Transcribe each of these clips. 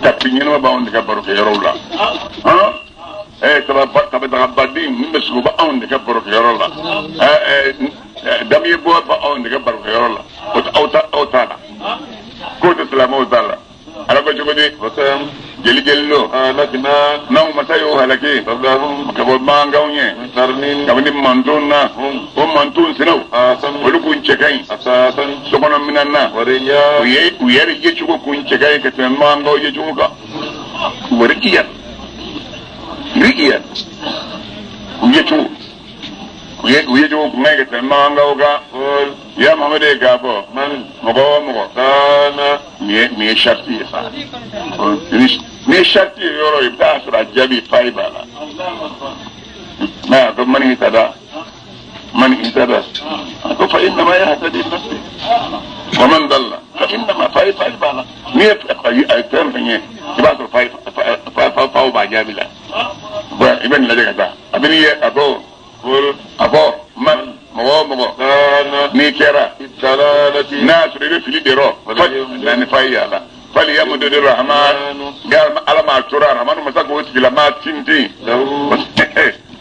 kapinyin ma baawon ka baro ke yorola ha taba badin min besu ba on ka baro ke yorola dam ye bo ba on ka baro ke yorola ota ko to salamo dalla ala ko jogodi wasam jeli jello lakina naw masayo halaki tablahum ka bo mangawnye tarmin kabni mantuna o mantun sinaw wolu kun cekai asasan sokono minanna wariya uyeri je chugo kun cekai ka tan mangaw je chugo ka wariya riya uye chugo uye chugo kun ka tan mangaw ga ya mamade ga bo man mogo kana mi sharti sa ni sharti yoro ibda asra jabi faibala ma ko man hitada ko fa inna ma yahtadi nafsi wa man dalla fa inna ma faibala ni ay tempenye ibado fa ba jabila ba ibn la daga abini ye abo man mogo kana ni kera dalalati nasri fili dero fa ni fayala fali yamudu rahman gar ala ma tura rahman masako wuti la ma tinti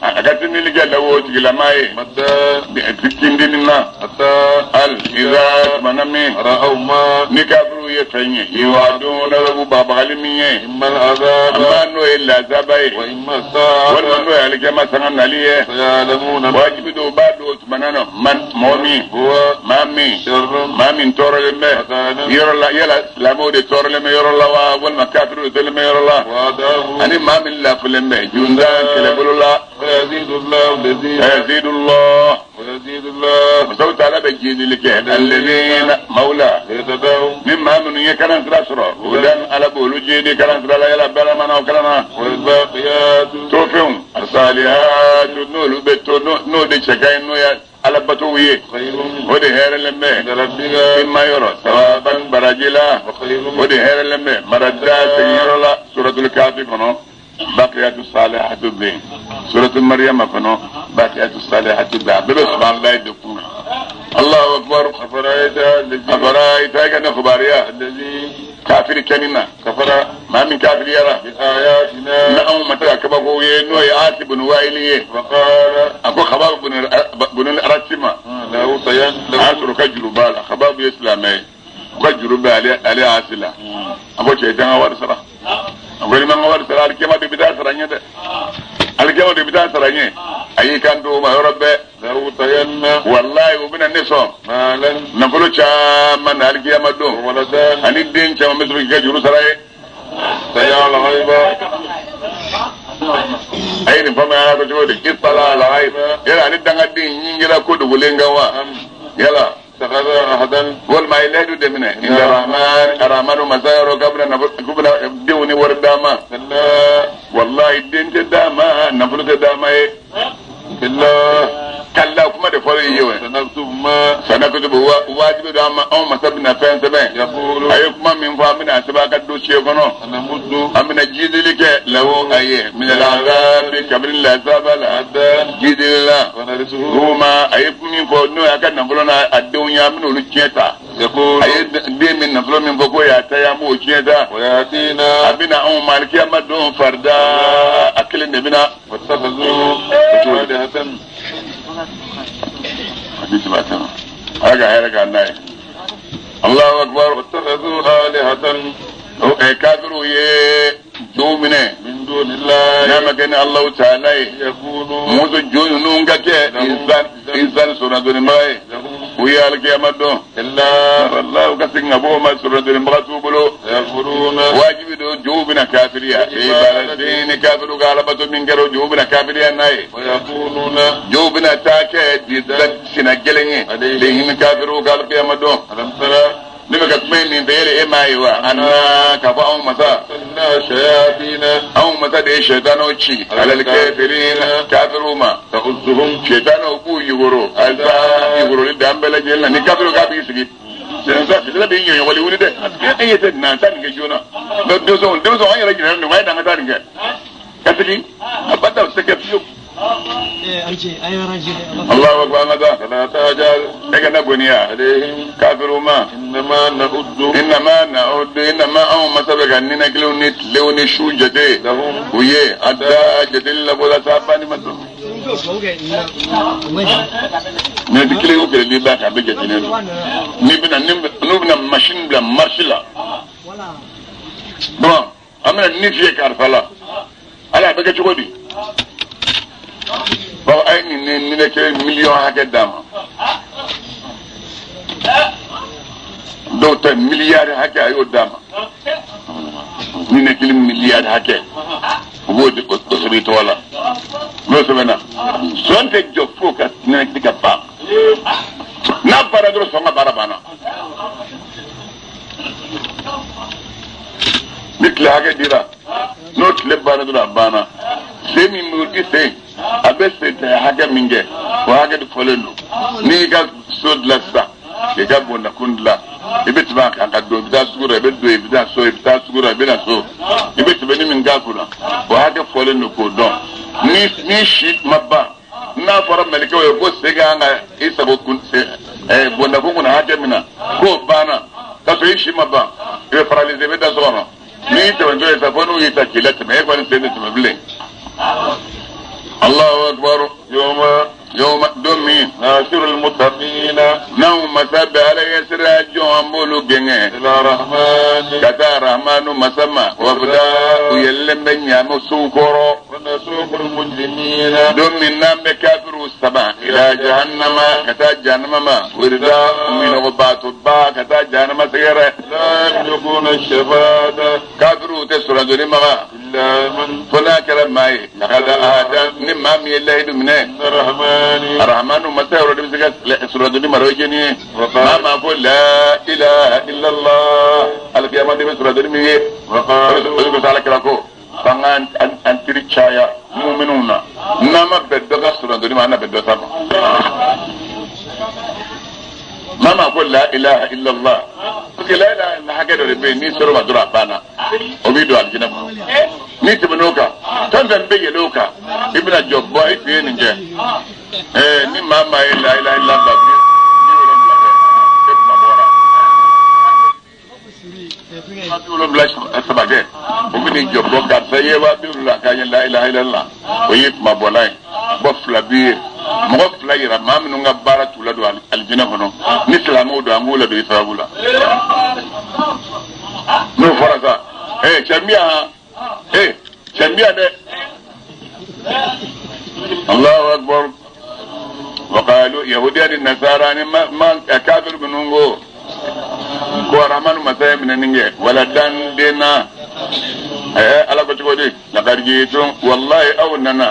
agati ni liga la wuti la mai madda bi tikindinna ata al idha manami ra'aw ma nikabru yatanye yiwaduna rabu baba halimiye immal azab amma no illa zabai wa imma sa wal no alkama sanan aliye yalamuna wajibi do bado manano man momi huwa mami torale me yorola yala la mode torale me yorola wa wal makafiru del me yorola wa ani mami la fulemme junda kelebulula يزيد الله وسوف تعالى بجيد لك الذين مولى مما من يكرن تراسرا ودن على بولو جيدي كرن ترلا يلا بلا منا وكلنا والباقيات توفيهم الصالحات نولو بتو نو دي شكاين نو يا على بتويه ودي هير لمه مما يرى ثوابا براجلا ودي هير لمه مردات يرى سورة الكافي كنو باقيات الصالحات به سورة مريم كنو باقيات الصالحات به سبحان الله يدكم الله أكبر أفرأيت كان خباريا الذي كافر كننا كفر ما من كافر يرى بآياتنا نعم متى كبقوا ينو يعاتب بن وائليه وقال أكو خباب بن الأرسمة له طيان عصر كجربال خباب إسلامي كجربال عليه عاسلة أبو شيطان ورسرة أقول من أول سر الكلمة ببداية سرنيه ده الكلمة ببداية سرنيه أي كان دو ما يربى لو طينا والله وبنا النسوم مالا نقول شام من الكلمة دو ولدا أني الدين شام مثل كجرو سراي سيال غيبة أي نفهم أنا كجودي كيسلا غيبة يلا أني دعنا الدين ينجلا كود ولينغوا يلا تقدر أحدا والما يلهدو دمنا إن الرحمن مسائر قبل دوني ورداما والله الدين تداما نفلو تداما بالله كلا كما دفوري يوه سنكتب واجب داما أو مسابنا فين سبين يقول أيكما من فامنا سباك الدوشي يكونو أمنا جيد لك له أيه من العذاب كبر الله سابا العذاب جيد لله هما أيكم من فونو يكاد نفلونا الدنيا من ولكيتا يقول أي دي من نفلو من فوقو ياتيامو وكيتا وياتينا أبنا أو مالكي أمدون فردا أكل نبنا واتخذوا وجودها هذا الناي الله أكبر واتخذوا آلهة كافروا يؤمنون من دون الله نعم كان الله تعالى يكونوا موسجون نونك إنسان سورة الماء ويا القيامة إلا الله كسر أبوه ما سورة الماء تقولوا يكفرون واجب جوبنا كافريا بلدين كافروا غالبة من كرو جوبنا كافريا ناي ويكونون جوبنا تاكد جدا سنجلني لهم كافروا قال القيامة ألم ترى لما كتمين من دير إمايوا أنا كفاهم مسا شياطين أو مسا دي شيطان وشي على الكافرين كافروا ما تخصهم شيطان وبو يغرو ألبا يغرو لدام بلجلنا نكافروا كافي سكي سنسا سلا بيني يولي ولده أي تدنا سانك جونا دوزون أي رجل نمائي دانا تانك كافرين أبدا سكفيو الله أكبر ماذا فلا تجعل لكن بنيا عليهم كافرون إنما نعود إنما أو مسبق أننا كلونيت لوني شو جدي لهم ويه أدا جدي لبولا ساباني مدو نتكلم وكل اللي باك عبجتنا نبنا ماشين بلا مارشلا bon amna nifie karfala ala bege chukodi ba ay ni ne ke million hake dama do te milliard hake ayo dama ni ne ke milliard hake wodi ko sobi to wala no sobena sonte jo focus ne diga ba na para do songa barabana مثل حاجة ديرا نوت لبانا دولا بانا سيمي مورتي سي أبس حاجة منجة وحاجة دفولنو نيجا سود لسا يجا بونا كندلا يبت باك أكادو يبتا سكورا يبت يبتا سو يبتا سكورا يبتا سو يبت بني من غافولا وحاجة فولنو كودون ني شيت مبا na fara melike we ko sega nga isabo kun se bonna ko kuna haja mina ko bana ka so ishi maba e paralize be da zona ni to njo esa bonu ita kilat me ko ni sende to mable Allahu akbar يوم دمي ناصر المتقين نوم مساب على يسرى جوان بولو جنة إلى رحمن كتا رحمن مسمى وفدا ويلم بنيام سوكرو ونسوق المجرمين دمي نام بكافر السماء إلى جهنم كتا جهنم وردا من غبات البا كتا جهنم سيرة لا يملكون الشفاعة كافر تسرى دوني مغا إلا من فلا كلام ماي لقد آدم نمام يلاه دمنا الرحمن الرحمن متى ورد بسكت سورة دني مروجني ما أقول لا إله إلا الله القيامة دي سورة دني مي وقال بسالك لكو فان أنتري شايا مؤمنون نما بدوغا سورة دني ما أنا بدو سما ما أقول لا إله إلا الله لا إله إلا حاجة ربي ني سورة ما درا بانا وبيدو الجنة ni tibunuka tanzan be yeluka ibna jobbo ay fi ninje ni mama ila ba ni wala mabora ni wala blash asabage ubini jobbo ka saye wa bi la ka la ilaha illallah o yip mabolay bo flabir mo flayira mamnu nga baratu la do aljina hono ni islamu do angula do ifabula no farasa chamia شميع ده الله أكبر وقالوا يهوديان النصارى ما كافر بنونغو كورمان مسايا من النجاة ولا دان دينا ala ko tugodi la garjitum wallahi awnana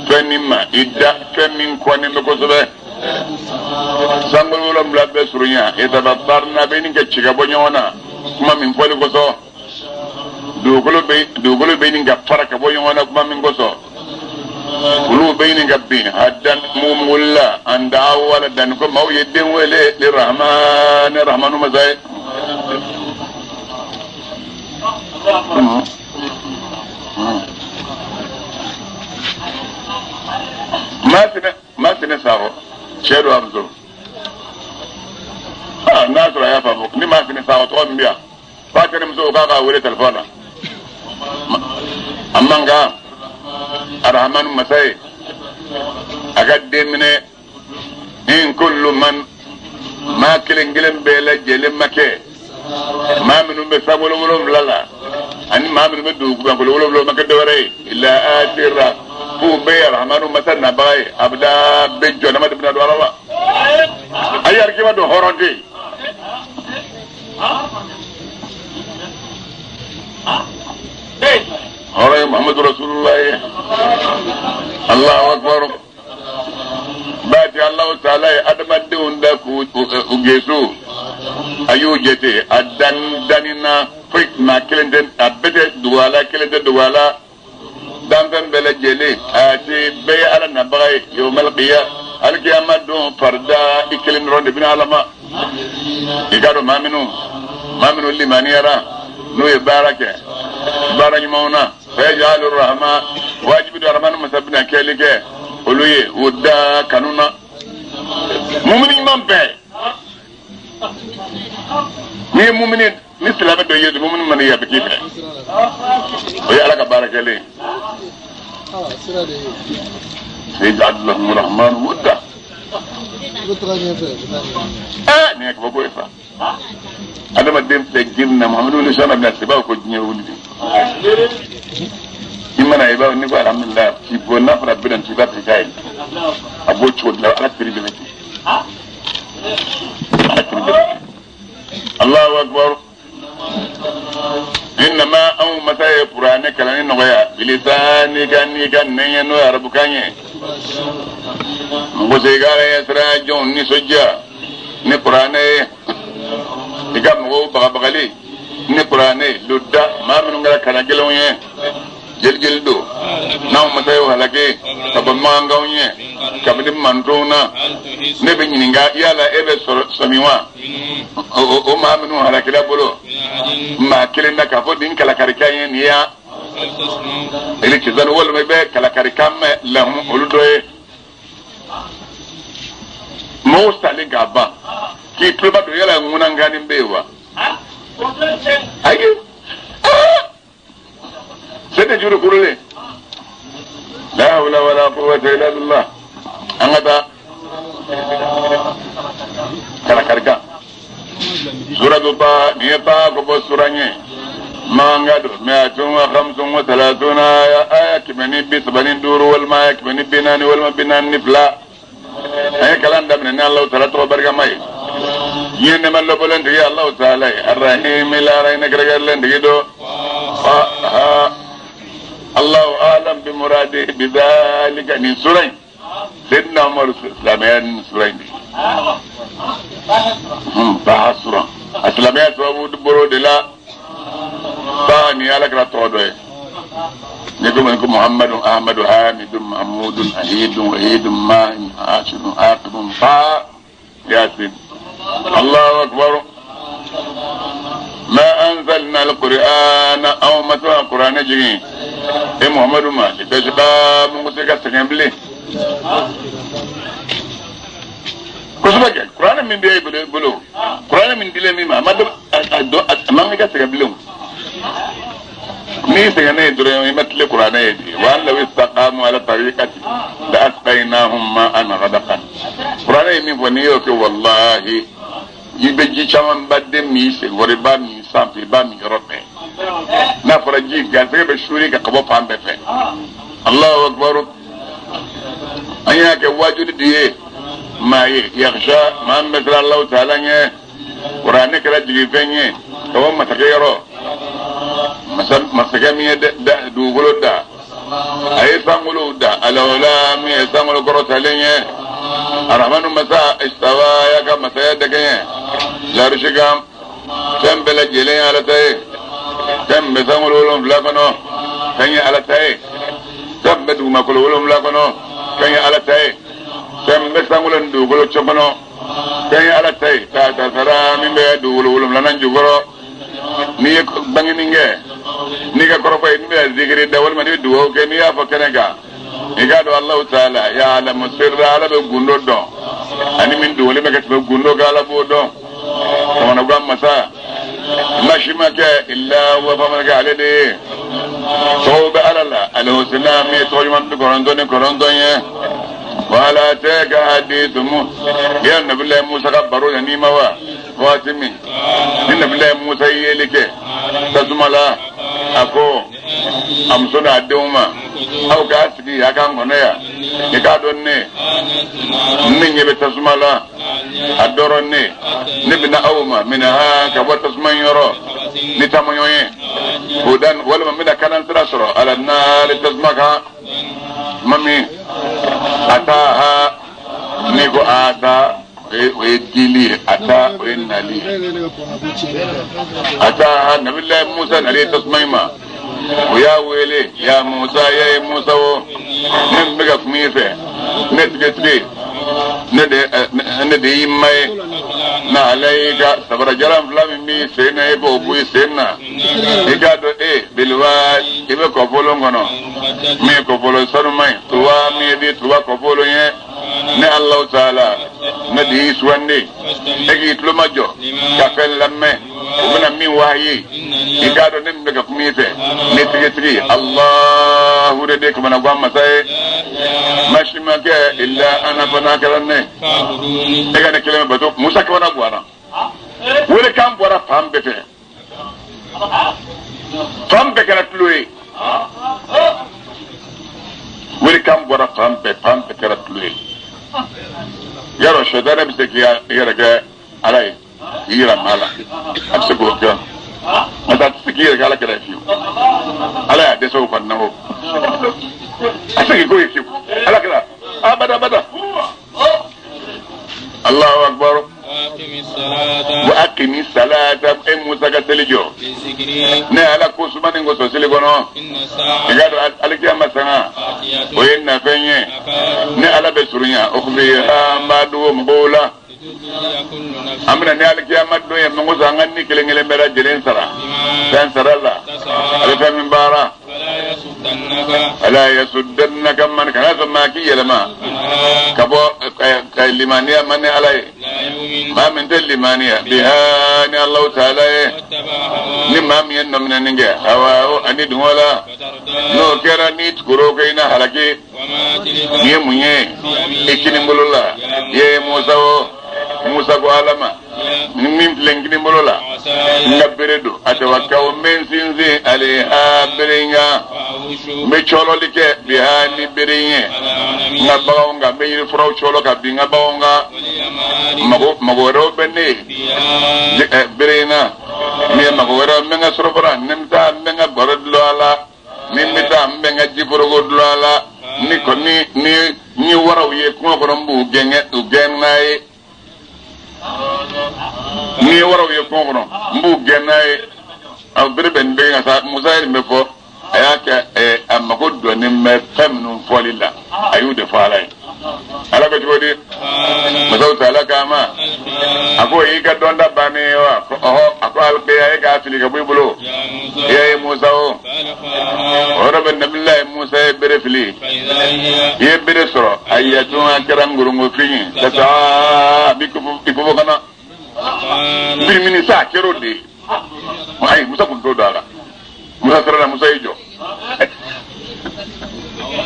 fenima idda femin ko ne ko sobe sangol wala mlabbe surunya etabarna benin ke ciga bonyona kuma min foli ko so dugulu be ni ga faraka bo yona kuma min goso ulu be ni ga bin hadan mumulla anda wala dan ko maw yedden wele li rahmanu mazay ma tene sawo chedo amzo nasra ya famu ni ma tene sawo to mbia patene mzo ga wele telefona amanga arhaman masai agadde mine in kullu man ma kilen bela jele make ma minu be sabolo wolom lala ani ma minu be dugu be wolom make dawre illa atira fu be arhaman masai na bay abda be jona ma dibna do wala ayar ki ma do horonti هراء محمد رسول الله الله أكبر باتي الله تعالى أدم الدون داك وجيسو أيو جتي أدن دانينا فيك ما كلندن أبدا دوالا دانفن بلا جلي أتي بي على نبغي يوم القيامة دون فردا إكلم رون بنا علما إكادو ما منو اللي ماني يرى نو يبارك بارك مونا فيجعل الرحمة واجب الرحمن مسبنا كيلك oluye uda kanuna mumini man be ni mumini ni silama do yesu mumini man ya be kife o ya ala ka barakale sayyid abdullah rahman uda ne ko ko fa adama dem te girna muhammadu ni sana bin siba ko jinye wulidi imana iba ni ba alhamdulillah ki bona fara bidan ti ba ta kai abo chodla ala tribility Allahu akbar inma aw mata qur'ana kalani noya bilisani kan ne no arabukanye ngo se gare yasra jon ni sojja ni qur'ana diga mo bagali ni qur'ana ludda ma min ngara kana gelonye jel do naw mata yo halake tabamma ngawnye kabidi mandona ne be nyininga yala ebe somiwa o ma minu halakira bolo ma kilenda ka fo din kala karikanye niya ele kizan wol me be kala karikamme lahum uludoye mo stale gaba ki tuba do yala nguna ngani mbewa ayi sede juru kurule la hawla wala quwwata illa billah angata kala karga suratu ta niyata ko suranye mangado mi'atun wa khamsun wa thalathuna aya kimani bi sabanin duru wal ma kimani binani wal ma binan nifla ay kalanda min Allah ta'ala to barga mai yene man lo bolen di Allah ta'ala arrahim la rayna gargar len di do Allah alam bi muradi bi dhalika ni suray sidna umar islamiyan suray bahasura islamiyan to boro de la ثاني على كراتودو نقول محمد احمد حامد محمود احيد وعيد ماهن عاشر عاقب طه ياسين الله اكبر ما انزلنا القران او مثلا القران جي محمد ما تجبا موسيقى سكمبلي كسبك القران من بي بلو القران من دلمي ما ما سكمبلو ni segane dure matle qur'ana yedi wa law istaqamu ala tariqati la asqaynahum ma an ghadaqan qur'ana mi boni yo ke wallahi yibe ji chaman badde mi se wori ba mi sampi ba mi robe na fara ji ga se be shuri ka kabo pambe fe Allahu akbar aya ke wajudi diye maye yakhsha man bakra Allah ta'ala nye qur'ana kala ji fenye ko ma takero masakami da dugolo da ay sangolo da alawla mi sangolo korota lenye arhamanu masa istawa ya ka masaya da kanye la rishigam tambela jele ala tay tambe sangolo lom lakano kanye ala tay tambe du makolo lom lakano kanye ala tay tambe sangolo dugolo chokono kanye ala tay ta sara mi be dugolo lom lanan jugoro ni bangini nge ni ka korofa ni be zikri da wal mani duwo ke ni ya fa kenega ni ga do Allah taala ya alam sirra ala be gundo do ani min do le meka be gundo ga ala bo do kono gam masa mashima ke illa wa fa malaka alade so ba ala al husna mi to man do korondo ye wala ta ga hadithu mu ya nabi Musa ka baro ni mawa Fatimi inna billahi Musa yelike tazumala ako amsuna aduma au ga sigi aka ngona ya e ka donne ninye be tazumala adoronne nibna awma minha ka watasman yoro nitamoyoye hudan wala mina kanan trasro ala nar tazmaka mami ataha nigo ata ويدلي أتا وينالي أتا نبي الله موسى نالي تسميما ويا ويلي يا موسى يا موسى نم بقى ميفه نتجتلي نده يمي نعليك صبر جرام فلام مي سينا يبو بوي سينا يقادو بالواد يبو كفولو غنو مي كفولو سرمي توا مي دي توا كفولو يه ne Allah Ta'ala na di suwande egi tluma jo ka fel lamme ubana min wahi igado nem daga kumite ne tige Allahu de kuma na gwamma sai mashimake illa ana banakaranne daga ne keleme bato Musa ka wana gwana wole kam bora pambete pambe kana tluwe wole kam bora pambe kana tluwe yaro shadara bisaki yara ga alai yira mala absego ga mata tsiki yara ala kada fiu ala de so ko nawo asaki ko yiku ala kada abada Allahu akbar wa aqimi salata musa ka telijo ne ala ko sumani ngo so sele gono igado alikiyama sanga o yenna fenye ne ala be surunya o khbiha madu mbola amna ne alikiyama do ye ngo sanga ni kelengele mera jelen sara dan saralla ala min bara ala yasuddannaka man kana sama ki yelma kabo limaniya man alai ma min limaniya biha ni Allah Ta'ala ni ma mi en nomna ninge hawa ani dunwala no kera ni tukuro kaina halaki ni munye ikini mbolola ye Musa ko alama ni min plengini mbolola ngaberedo atawakkaw men sinzi ale aberinga me cholo like biha ni berinye ngabaonga me yiri furo cholo ka binga baonga magoro benne berena mi magoro menga sorobara nemta menga borodlo ala nimita menga jifuro ala ni ko ni waraw ye ko mbu gennaye ni waraw ye ko mbu gennaye al berben be nga sa Musa me fo ayaka amako do ni me femnu folilla ayude falay ala be jodi Musa Ta'ala kama ako yika donda bane wa ako albe ay ga fili ga bubulo ye Musa o ora nabillahi Musa bere fili ye bere soro ayatu akarangur ngo fini tata biko kana bir minisa kerode ay Musa kun do dara Musa sara Musa ijo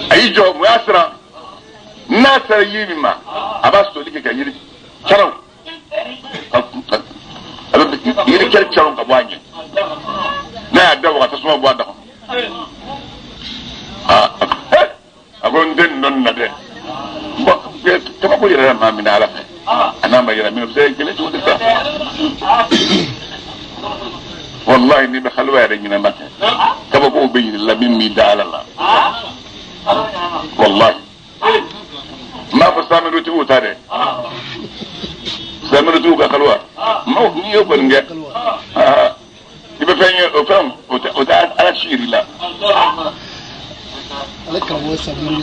ayijo muasra nasara yima abasto dike ka yiri charaw yiri ker charaw ka bwanye na da wa ta suma bwa da agon den non na de ba ta ko yira ma min ala ana ma yira min sai kele to ta wallahi ni be khalwa yara nyina makka kaba ko be la min mi dala la wallahi ma fa samiru tu tare samiru tu ka khalwa ma ni yo bon nge ibe fenye o fam o ta ala shiri la alaka wo samiru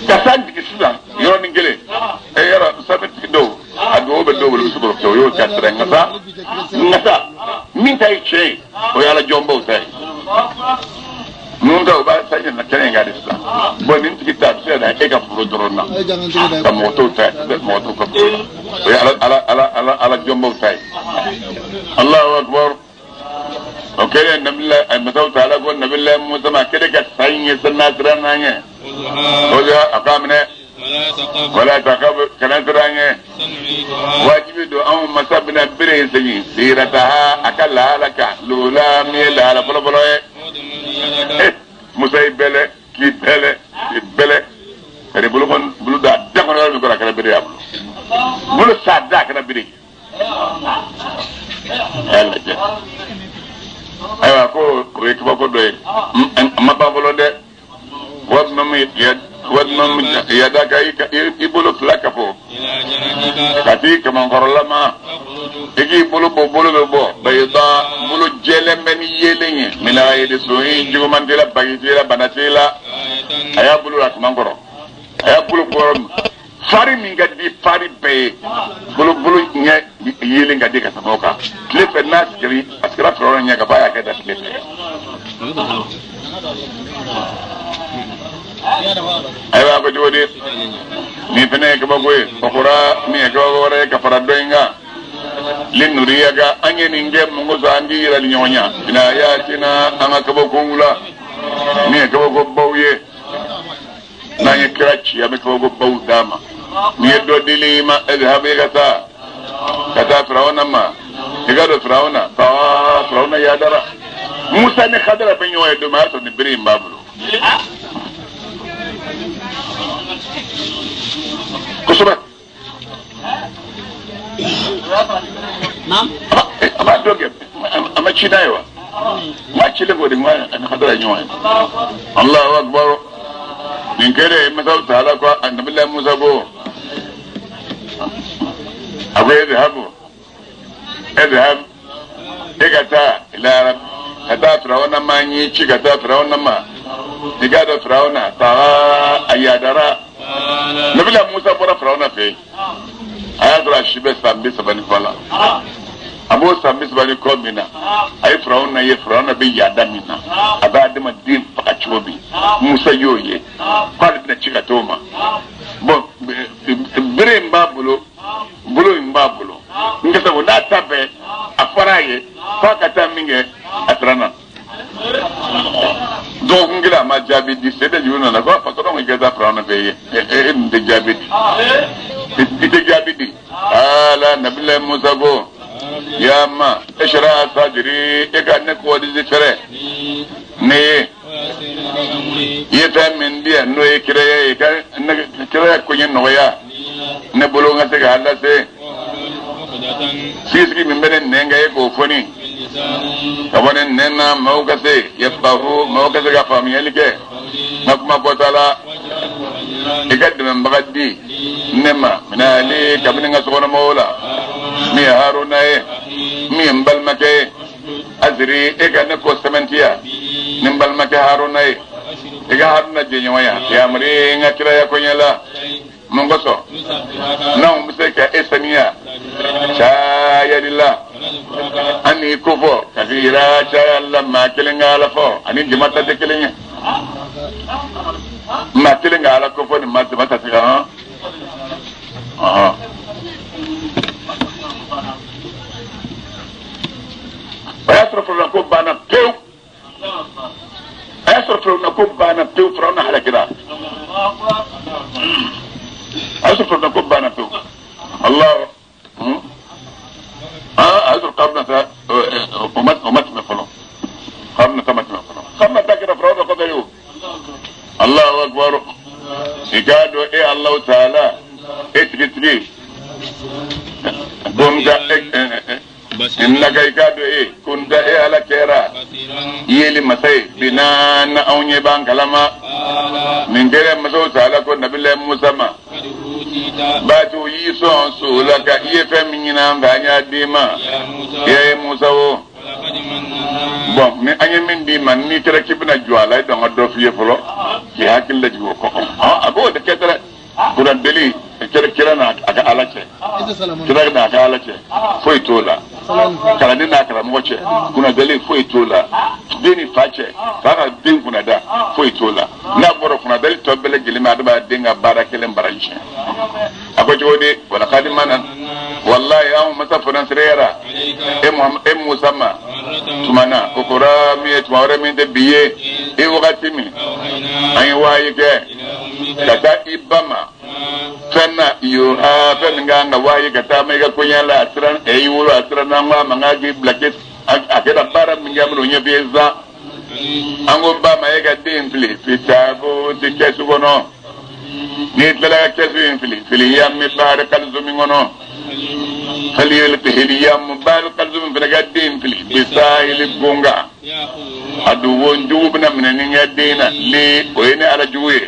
kasan di sudan yo ni ngele e yara sabiti do ado be do lu subro to yo ta ngasa min tay che o yala jombo tay nun da ba sai na kare ga disa bo nin tikita sai da e ga furo dorona da moto ta da moto ko ala jombo tay Allahu akbar o kere nabillahi ay Musa Ta'ala ko nabillahi Musa ma kede ka sanye sanna tirana o ja akamne wala taqab kana tiranya wajibi do am masabna bire sanyi sirataha akalla halaka lula mi la la bolo Musa ibele ki bele kare bulu kon bulu da ko mi ko kala bire abulu bulu sadda kana bire Allah je aywa ko ko do ma ba bolo de wa mami ya wadman yadaka ibulu flakafo kati kaman korolama igi bulu bo bayda bulu jelemben yelenye mina yede soyi jigomandila bagitila banatila aya bulu rakman koro aya bulu korom fari minga di fari be bulu nya yelen ga de ka samoka klefe naskri askra froro nya ga baya ga da klefe aywa ko jodi ni fene ko bagoy okura ni ko wore ka faradoinga linuriyaga anye ninge mungu zandi ila nyonya ina yatina anga ko bogula ni ko go bawye na ye krachi ya ko go bawdama ni do dilima adhabi kata firawna ma igado firawna ya dara musa ne khadara benyo e do ma to ni birim babulu kusubat nam ama doge ama chinayo ma chile godi ma an khadara nyoy Allahu akbar min kere masal taala ko annabi Musa go abe idhab igata ila rab kata firawna ma nyi chigata firawna ma digada firawna ta ayadara nabi Musa bora firawna fe ayadra shibe sambi sabani fala abo sambi sabani komina ay firawna be yadamina abadama dim pakachobi Musa yoye kwali na chigatoma bon bire mbabulo ngata wona tabe afaraye fakata minge atrana donc ngila ma jabi di sede yuna na ko patron ngeza firawna be de jabi di jabi di ala nabi Musa go ya ma ishra sadri ne ko di zikre ne yeta min dia no ikre ka kire ko nyen no ya ne bolo ngase ga Allah se sisi min benen nenga e ko foni kabonen nenna mawkase yafahu mawkase ga famiyalike makuma botala ikad men bagadi nema minali kabin nga sokona mawla mi haruna e mi mbalmake azri ikane ko sementiya nimbalmake haruna e iga haruna jenyoya ya mari nga kira ya konyela mongoso na umuseka esaniya chaya lillah ani kufo kafira chaya lamma kilinga alafo ani jimata de kilinga ma kilinga ala kufo ni mata tika ayasrafu na ko bana pew frona hala kida أشوف أن كوبانا تو الله أشوف قبنا أمت مفلو قبنا تمت مفلو قبنا تكره فرعون قدروا الله أكبر إجادوا إيه الله تعالى إتكتري بونجا إنك إجادوا إيه كنت إيه على كيرا يلي مسي بنان أو نيبان كلامه من غير مسو تعالى كون نبي موسى ما باتو يسون سولك يفهمينا غانيا ديما يا موسى و bon mi anya min di man ni tere kibna juala do ngodo fiye folo ki hakil la jiwo ko abo de ketere buran deli kira na aka alache kira na aka alache foi tola kala ni na kala moche kuna deli foi tola deni fache fara din kuna da foi tola na boro kuna deli to bele gilima da ba dinga barakelen baraje ako jodi wala qadiman wallahi am masafran sirera musamma tumana kokora mi etware mi de biye e wakati mi ayi wayi ke kata ibama fenna yo fenga nga wayi kata mega kunyala atran e yulo atran ngwa mangaji blacket akeda bara mingamro nyebeza ango ba maega dimfli fitabo tikesu gono ni tala kesu infli yammi bare kalzu mingono خليل تهليا مبال قلزم فنقدين في بسائل الجونغا أدوون جوبنا من نيادينا لي وين على جوي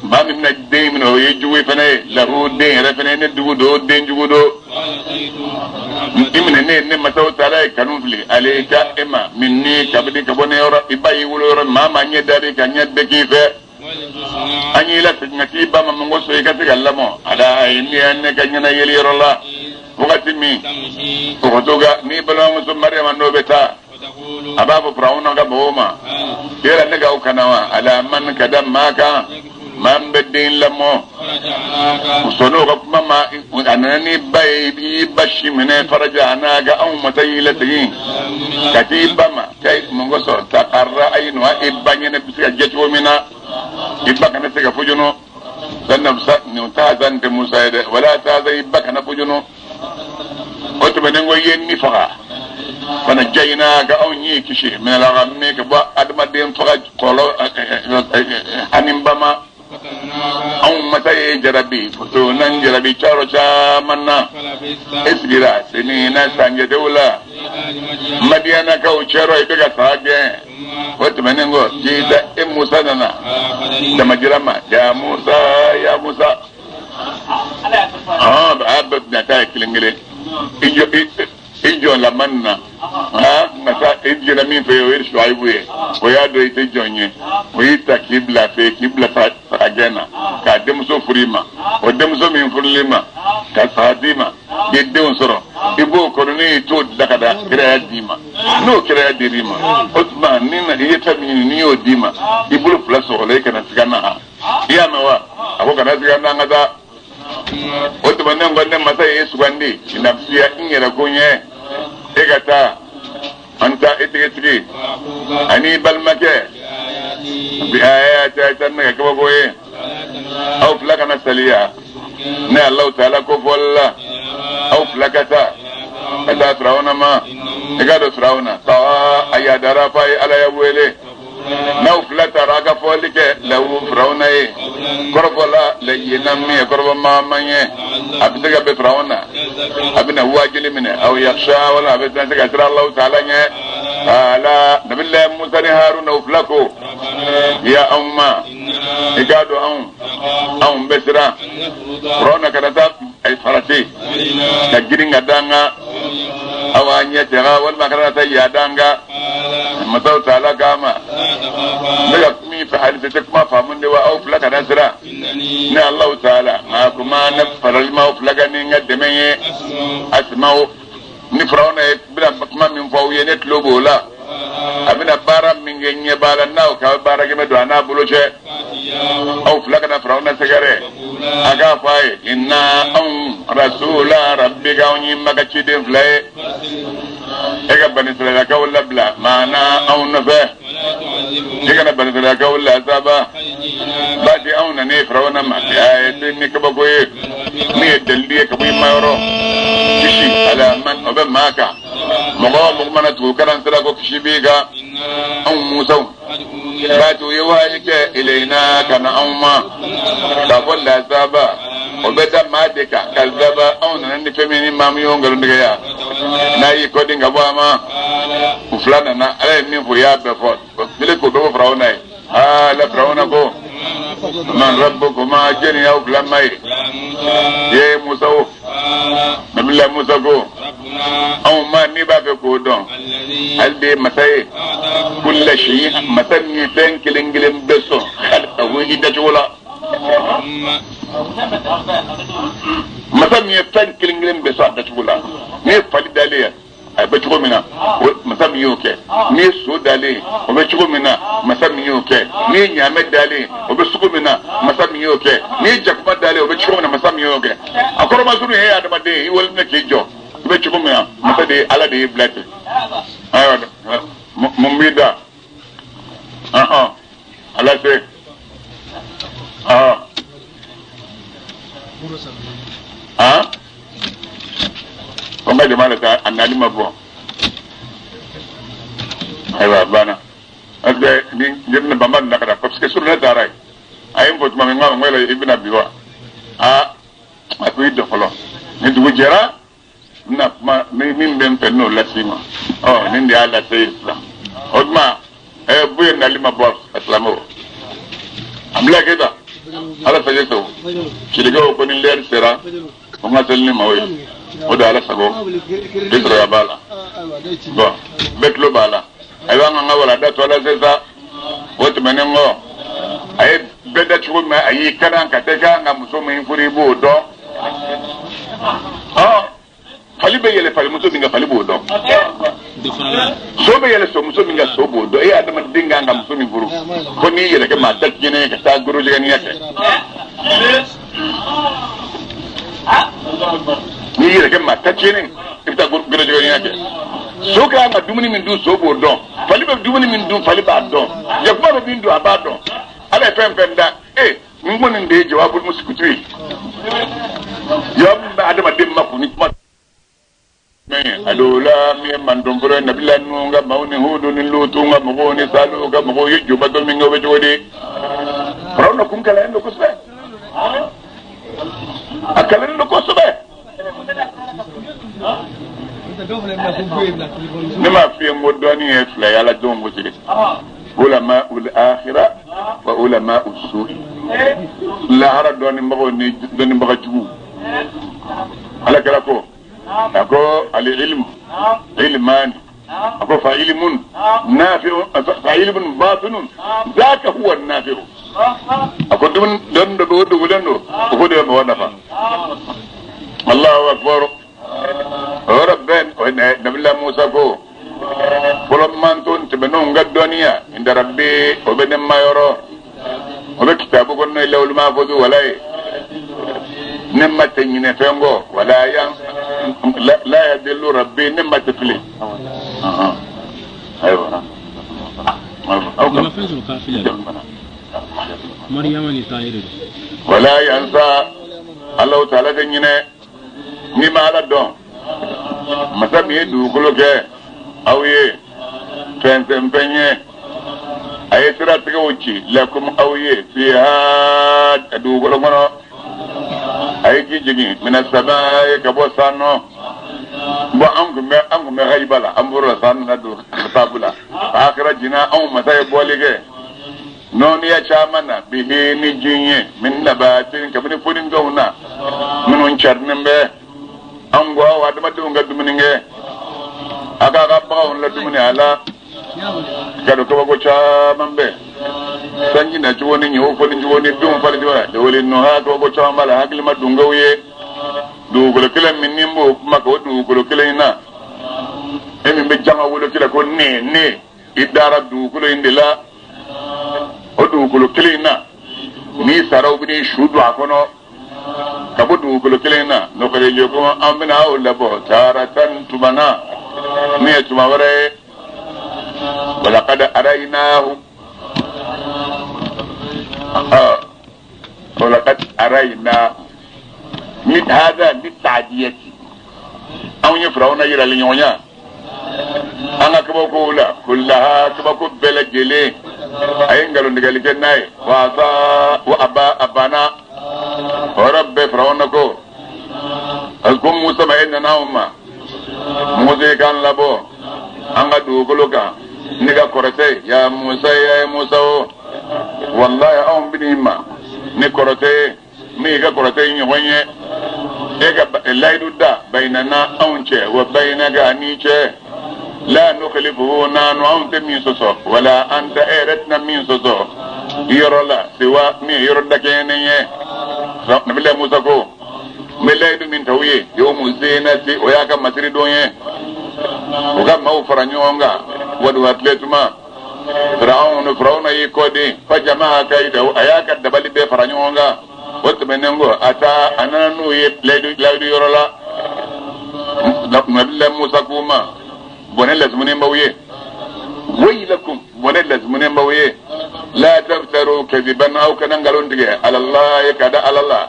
ما من الدين من هو يجوي فني له الدين رفني ندو دو الدين جودو إمن ne masaw tara kanun fili aleka ema minni kabdi kabone yoro ibayi wuloro mama nye dari kanya beki fe anyi la tingati ba mamongo so ikati gallamo ala inni anne kanya na yeli yorola wakati mi kotoga ni balamu so maryama no beta ababu brauna ga boma yera ne ga ukanawa ala man kadam maka man bedin lamo sono ga mama anani bay bashi mene faraja anaga aw matayilati katiba ma kay mongo so taqarra aynu ibanya ne bisiga jetwo mina ibaka ne sega fujuno sanna sa ni tazan de musa de wala tazan ibaka na fujuno oto benengo yenni faga fana jayna ga aw nyi kishi min la gamme ke ba adama dem faga kolo animbama aw mataye jarabi to nan jarabi charo cha manna isgira sinina sanje dawla madiana ka uchero ibega sage wato menengo jida musa nana da majirama ya musa abab na ta kilingire ijo la manna ngata ijira min fe wer shuaibuye o ya do ite jonye o ita kibla fe kibla fa agena ka demso furima o demso min furlima ka sadima gedde on soro ibo ko ni to dakada kira dima no kira dirima osman ni na yeta min ni o dima ibulu plus o le kana sigana ya mawa abo kana sigana ngada o to banen gonde masa yesu gwandi inapsia ingera gonye egata anta itigitigi ani balmake bi ayati tanna ka boye aw flaka nasaliya ne allah taala ko folla aw flakata kada firawna ma egado firawna tawa ayadara fa ala yawele naw flata raga folike lawu firawna e korbola le yinami korbo mamanye abdiga be firawna abina wajili mine aw yakhsha wala abina daga allah taala nye ala nabillahi musa ni haruna uflako ya umma egado am besra rona kadata ay farati da giringa danga awanya tera wal makarata ya danga masau taala kama daga mi fa hadith kuma famun da wa au flaka nasra ne allah taala ma kuma na faral ma flaka ni ngadde menye asma'u ni frawna bila kuma min fawye net lobola abina bara min genye bala naw ka bara ke medo ana buloche au flaka na frawna segare aga fay inna rasula rabbika unyi magachi de flay ega bani sala ka wala bla mana au nafa ega na bani sala ka wala azaba badi au na ne frawna ma ay ni ka bagoye ni dalli ka bi mayro kishi ala man obe maka mogo mana tu karan sala ko kishi biga au musa batu yawaike ilaina kana umma da wala azaba obeda madeka kalzaba au na ni femini mamiyo ngalo ndiga na yi ko dinga bo ama uflana na ale min fo ya be fo bile ko do frawna la frawna ko man rabbukuma jeni ya uflamai ye musa o nabilla musa ko au ma ni ba be ko don albe masai kullu shay masanni tan kilingilin beso khalqa wani da jola masami tan kilingilin beso da jola ne fali daliya ay be chugo mina masami yoke ni so dali o be chugo mina masami yoke ni nyame dali o be sugo mina masami yoke ni jakuma dali o be chugo mina masami yoke akoro masunu he adama de i wol ne kijo be chugo mina masade ala de blate ayo mumbida ala se Koma de malata anali mabo aywa bana asbe ni jirna bamba ndakara parce que sur le daray ayim fot ma ngwa ngwela ibna biwa akuy do folo ni dugu jera na ma min ben penno lasima ni ndi ala say islam odma buye nali mabo aslamo abla keda ala faje to shiriga ko ni ler sera ko ngasal ni mawi o da ala sago ditra ya bala bo betlo bala aywa nga wala da to ala sesa wotu menengo ay beda chugo ma ayi kana kateka nga musomo infuri bo do fali be yele fali muso minga fali bo do so be yele so muso minga so bo do e adama dinga nga muso min furu ko ni yele ke ma tak jene ka ta guru jega ni yake ni yele ke ma tak jene ka guru jega ni yake so ka ma dumuni min du so bo do fali be dumuni min du fali ba do ya kuma be bin du aba do ala pempenda ngoni nde jawabul muskutri yamba adama dimma ko ni kuma adola mi mandombro nabila nunga mauni hudu ni lutunga mugoni saluga mugoyi juba minga wejodi prono kum kala ndo kusbe akala ndo kusbe nima fi modoni efla yala dongo sile ulama ul akhirah wa ulama usul la hara doni magoni doni magajugu ala kala ko ako al-ilm ilman ako fa ilmun nafi'un fa ilmun batinun zaka huwa an-nafi'u ako don do ko de mo nafa Allahu akbar rabban wa nabiyyu Musa ko man ton tibenu ngadonia inda rabbi o benem mayoro o be kitabu ko no lawul mahfuz walay nemma tenyine fengo wala yan la yadillu rabbi nemma tafli aywa ما فيش القافلة مريم نتاير ولا ينسى الله تعالى تنينه ni mala don masam yedu koloke awye penye ay tirat ga wuci lakum awye fiha adu golo ngono ay jigi mina sabai ka bo sanno bo angu me haybala ambura sanna do tabula akra jina aw masay bolige non ya chamana bihi ni jinye min nabatin kabni fudin gawna min charnembe ango wa dama do ngadumni nge aga ga bawo la dumni ala kado ko go chamambe sanji na jiwoni nyo fo ni jiwoni dum fal jiwa de woli no ha to go chamala hakli ma dungawye du ko kila min nimbo mako du ko kila ina emi be jama wolo kila ko ne idara du ko indila o du ko kila ina ni saraw bi shudu akono kabudu ko kila ina no ko le ko amina o labo taratan tubana ni tumaware ولقد أريناه ولقد أريناه من هذا للتعدية أو يفرعون إلى اليونيا أنا كبوكو لا كلها كبوكو بلجلي أين قالوا نقال جناي وأبا أبانا ورب فرعونكو أذكم موسى ما إننا هما موسى كان لبو أنا دوغلوكا نيجا كورتي يا موسى والله أم بنيما نكورتي ميجا كورتي نيوانيه إيجا لا يدودا بيننا أونشة وبينك أنيشة لا نخلفه نانو أنت مين سوسو ولا أنت إيرتنا مين سوسو يرولا سوا مي يرودك ينيه نبلا موسى كو ملايدو من تويه يوم الزينة وياك مسيري دونيه وكما هو فرانيونغا ودو أتلتما فرعون يكودي فجماعة كايدو أياك الدبالي بي فرانيونغا وتمنينغو أتا أنانو لايدو يرولا نبلا موسى كوما بونيلز منين بويه ويلكم بونيلز منين بويه لا تفتروا كذبا أو كننغلون تجي على الله يكاد على الله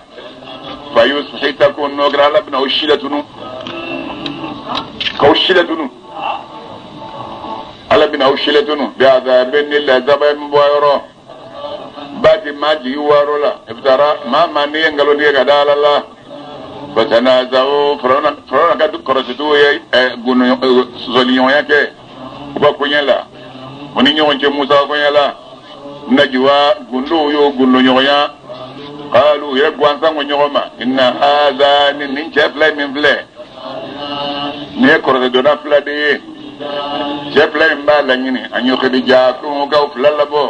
فيسحتكم نوغرا لبنا وشيلتنو كوشيلتنو على بنا وشيلتنو بعذابين الله زبايم بويرو باتي ماجي وارولا افترا ما ماني ينغلو دي كاد على الله فتنازعوا فرونا كادو كرسيتو غونو زوليون yake ba kunyela ونينيو وانجي موسى كويلا نجوا قلوا يو قلوا نيويا قالوا يبقوا أنسان ونيوما إن هذا ننشا فلا من فلا نيكور دونا فلا دي شفلا مبالا نيني أن يخدي جاكم وكاو فلا لبو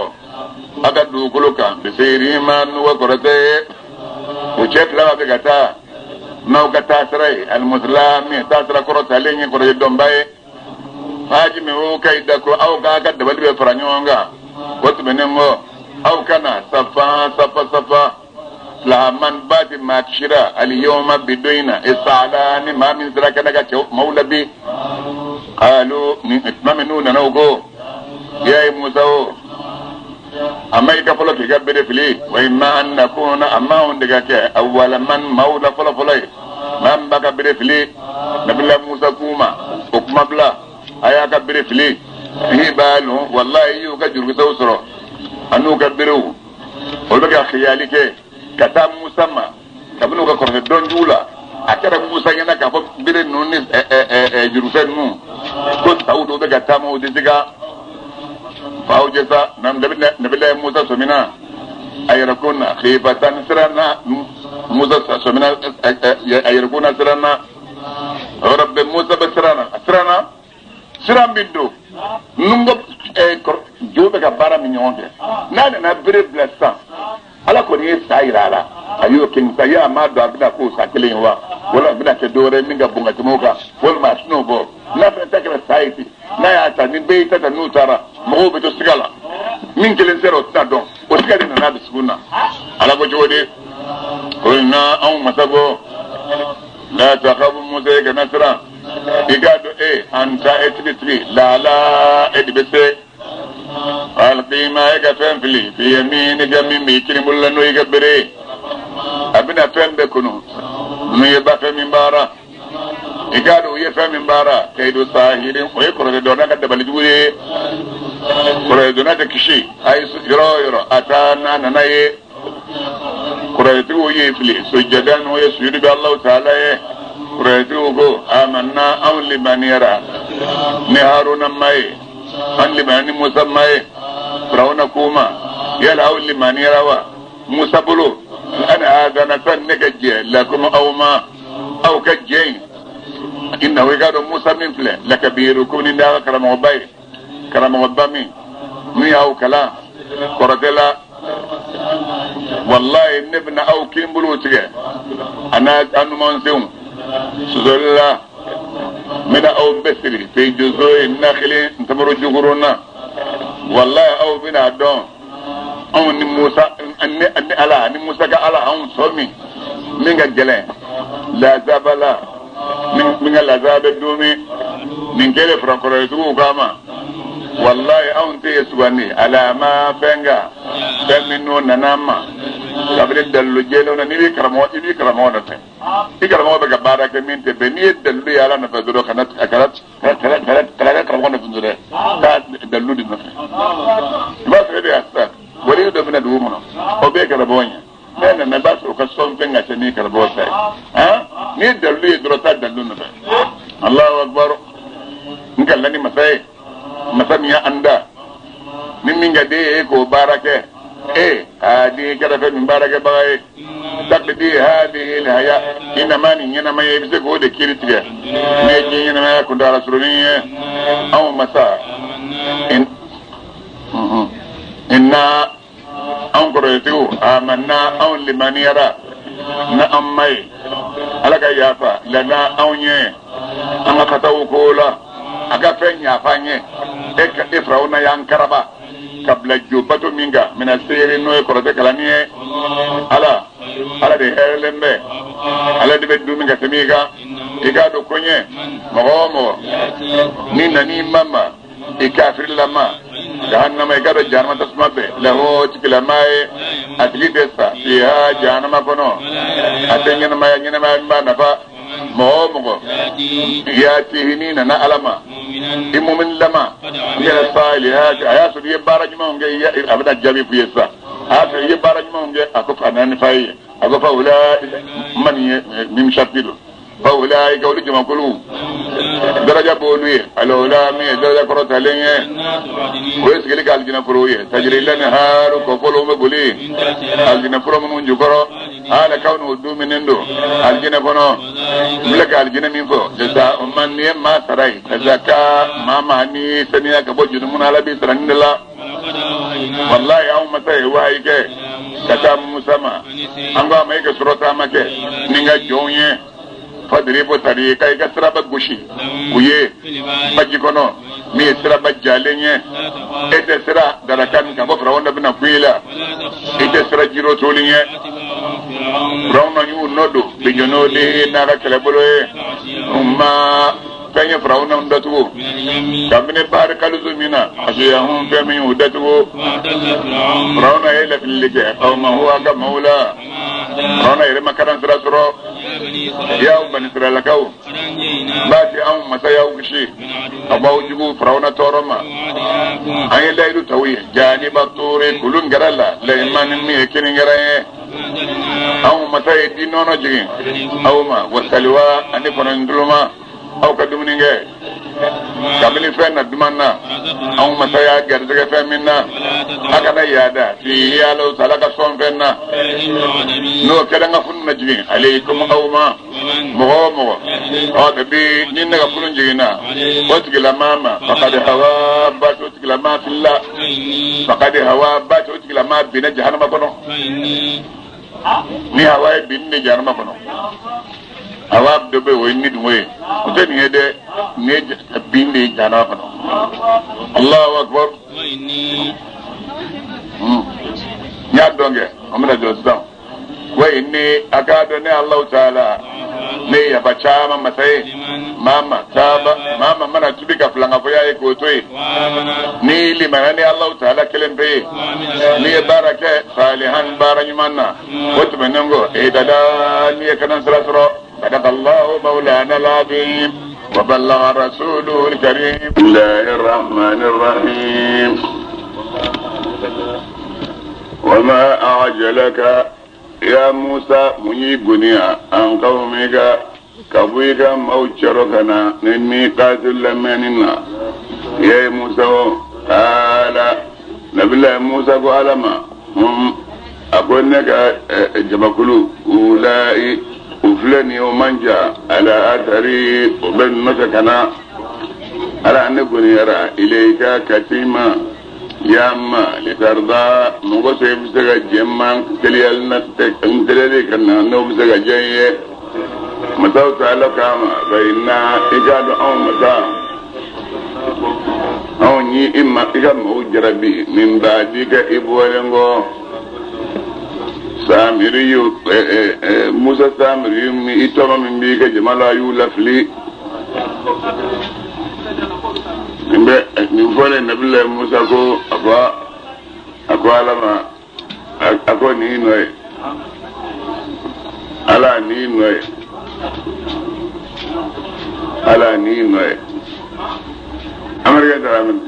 أكدو كلوكا بسيري من وكورتي وشفلا بكتا نوكا تاسري المسلمي تاسرا كورتا ليني كورتا دومباي haji mi wo kai da ko au ga ga da balbe faranyonga wato benengo au kana safa la man bati makshira al yawma biduina isalani ma min zraka daga maulabi qalu min itmaminuna nawgo ya musa amma ka folo ke gabbe fili wa imma an nakuna amma on daga ke awwala man maula folo man baka bere fili nabilla musa kuma ukma bla aya ka bere fili hibalu wallahi yu ka jurgu sawsoro anu ka beru olbe ka khiyali ke kata musa ma kabnu ka korne don dula akara musa yana ka fo bere nonni jurgu nu ko tawdo be ka tamo de diga faujesa nam nabilla musa somina ayrakuna khifatan sirana musa somina ayrakuna sirana rabbi musa basirana siram bindo nungo jobe ka bara mi nyonde na bere blessa ala ko ni sayirala ayo kin saya ma do abida ko sakelen wa wala abida ke dore minga bunga timoka wala ma snobo na fa takra sayti na ya ta ni be ta nu tara mo be to sigala min kelen zero ta don o sigala na bisuna ala ko jode ko na on masago la takhabu musa ka nasra igado anta etibitri la edibese alqima ega fenfili fi yamini gami mi kirimbulla no iga bere abina fembe kunu no yeba femimbara igado ye femimbara kaido sahirin o yekoro do na kadda bali dure koro do na de kishi ay yoro atana nanaye koro tu ye fili sujadan o yesudu bi allah taala kuraytugo amanna aw limanira ni haruna mai an limani musa mai firawna kuma yala aw limanira wa musa bulu ana adana tan nagaje lakum aw ma aw kajjay inna wigado musa min fle lakabirukum inda karama wabami mi aw kala koratela wallahi nibna aw kimbulu tige ana anu monseum سدولا من أو بسري في جزء النخل انتمروا جغرونا والله أو بنا دون أو نموسى أني على نموسى كعلى أو سومي من الجلين لا زبلا من لا زاب الدومي من كل فرنكوريتو كاما والله أو انت يسواني على ما فنجا تمنو نناما kabri dallu jelo na ni karamo nate ikaramo be gabara ke minte be ni dallu yala na faduro kanat akarat kala karamo na fundure ta dallu di nafe ba se be asta wali do bina du mo o be karabonya nena na ba so ka son penga che ni karabo sai ha ni dallu yidro ta dallu nafe Allahu akbar ngallani masamiya anda minga de ko barake هذه كده في مباركة بغاية تقلدي هذه الهياء إنما يبسك هو ده كيرتك ميجي إنما يكون دار رسولية أو مساء إنا أنكر يتو آمنا أو لمن يرى نأمي ألك يافا لنا أو نيه أما فتاو كولا أكفين يافانيه إفراونا ينكربا kabla jubatu minga mina sere no e korate kalanie ala de herlembe ala de beddu minga temiga igado konye mogomo ni nani mama ikafir lama jahannama igado jahannama tasmabe lahu tikilamae atlidesa fiha jahannama kono atengena maya nyena maya nafa mogomo yatihini na alama imumin lama ngela salihat ayasu yebara nyuma nge abada jabi fiyesa afa yebara nyuma nge akofa nani fayi akofa ula man mim shapido فأولئك أولئك ما كلوا درجة بولوية الأولامية درجة كرة لينية ويسكلك الجنة فروية تجري الأنهار كفلهم بقولي الجنة فرو من جكرو على كون ودو من اندو الجنة فنو ملك الجنة من فو جزاء من ما سراي جزاكا ما ماني سنيا كبو جنمون على بيسرن الله والله يوم متى وايك كتاب مسمى أنغا ما يك سرطة ما كه نيجا جونيه فدريبو طريقة يكسر بغشي ويه بجيكونو مي سرا بجالينيه إذا سرا دركان كم فرعون بنا فيلا إذا سرا جيرو توليه فرعون يو نودو بجنودي نارا كلبلوه أما فين فرعون ندتو كمن بارك الزمينا أشياءهم فين يودتو فرعون يلا في اللجة أو ما هو كمولا فرعون يرمى كران سرا سرا يا بني إسرائيل كاو باتي أم مسايا وكشي أباو جبو فراونا تورما أي لايدو توي جانب الطور كلون جرالا لإيمان مي كنين جراي أو مسايا دينونا جين أو ما وسلوا أني فرندلوما أو كدومنينجي كابلي فين دمانا أو مسايا جرزك فين منا أكذا يادا في يالو سلاك صون فينا نو كذا نفون نجين عليكم أو ما مغو هذا بي نينا كلون جينا وتجلا ماما فقد هوا بات وتجلا ما في الله فقد هوا بات وتجلا ما بين جهنم كنو ni hawa bin ne jarma kono awab de be woy nit moy o ten hede ne bin ne jarma kono Allahu akbar ya donge amna josdan way ni akado ne Allah taala ne ya bachama masai mama taba mama mana tubika flanga foya e ko toy ni limani Allah taala kelembe ni baraka salihan baranymanna wotbenengo e dada ni kanan sura صدق الله مولانا العظيم وبلغ رسوله الكريم بسم الله الرحمن الرحيم وما أعجلك يا موسى منيبني عن قومك كبويك موجركنا من ميقات لمننا يا موسى قال نبي الله موسى قال ما هم أقول لك جبكلو أولئك وفلان يوم جاء على أثري وبن مسكنا على أن نكون يرى إليك كتيما يا ما لترضى نغسي بسكا جمان تليال نتك انتلالي كنا نغسي جاية متوت على كاما فإنا إجاد أو متى أو ني إما إجاد موجربي من بعدك إبوالنغو سامريو موسى سامريو مي إتوما من بيك جمالا يولفلي نفول النبي الله موسى أكو علما أكو نينوي على نينوي على نينوي أمريكا ترامن